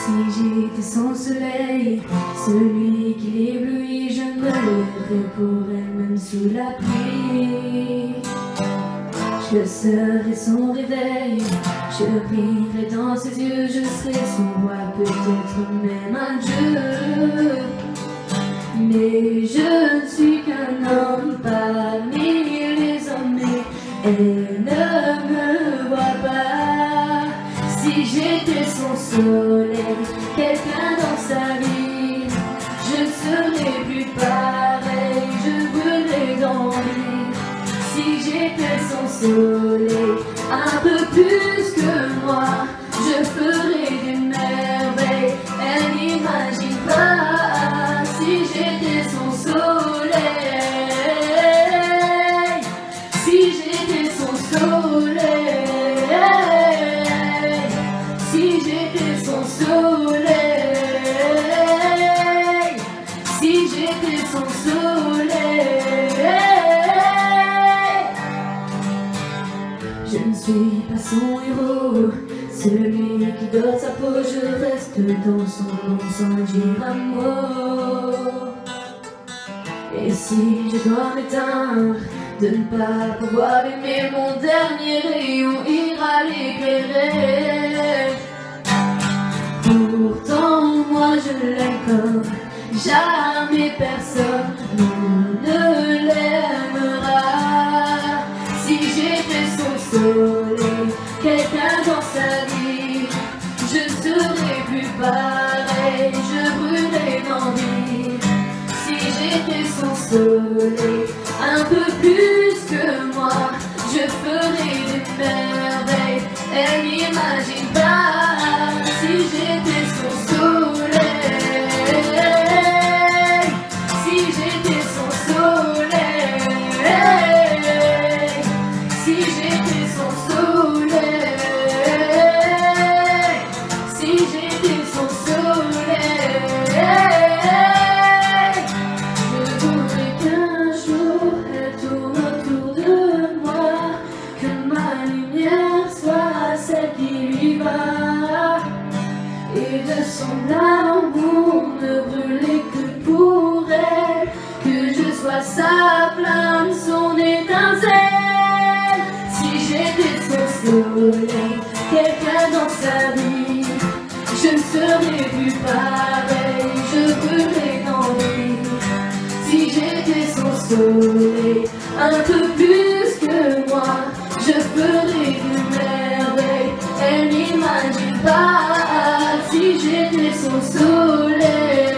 Si j'étais son soleil, celui qui l'éblouit, je me lèverais pour elle même sous la pluie. Je serai son réveil, je brillerai dans ses yeux, je serai son roi, peut-être même un dieu. Mais je ne suis qu'un homme parmi les hommes et elle ne me voit pas. Si j'étais son soleil, quelqu'un dans sa vie, je ne serais plus pareil, je brûlerais d'envie. Si j'étais son soleil, un peu plus que moi, je ferais des merveilles, elle n'imagine pas. Si j'étais son soleil, si j'étais son soleil, si j'étais son soleil, si j'étais son soleil. Je ne suis pas son héros, celui qui dort sa peau, je reste dans son nom sans dire un mot. Et si je dois m'éteindre, de ne pas pouvoir aimer, mon dernier rayon ira l'éclairer. Pourtant moi je l'aime comme jamais personne ne l'aimera. Si j'étais son soleil, quelqu'un dans sa vie, je ne serais plus pareil, je brûlerais d'envie. Si j'étais son soleil, un peu plus que moi, je ferais des merveilles, elle n'imagine pas. Si j'étais son soleil, si j'étais son soleil, si j'étais son soleil, si j'étais son soleil, je voudrais qu'un jour elle tourne autour de moi, que ma lumière soit celle qui lui va, et de son amour ne brûler que pour elle, que je sois sa flamme, son étincelle. Si j'étais son soleil, quelqu'un dans sa vie, je ne serais plus pareil, je brûlerais d'envie. Si j'étais son soleil, un peu plus que moi, je ferais des merveilles, elle n'imagine pas. Si j'étais son soleil,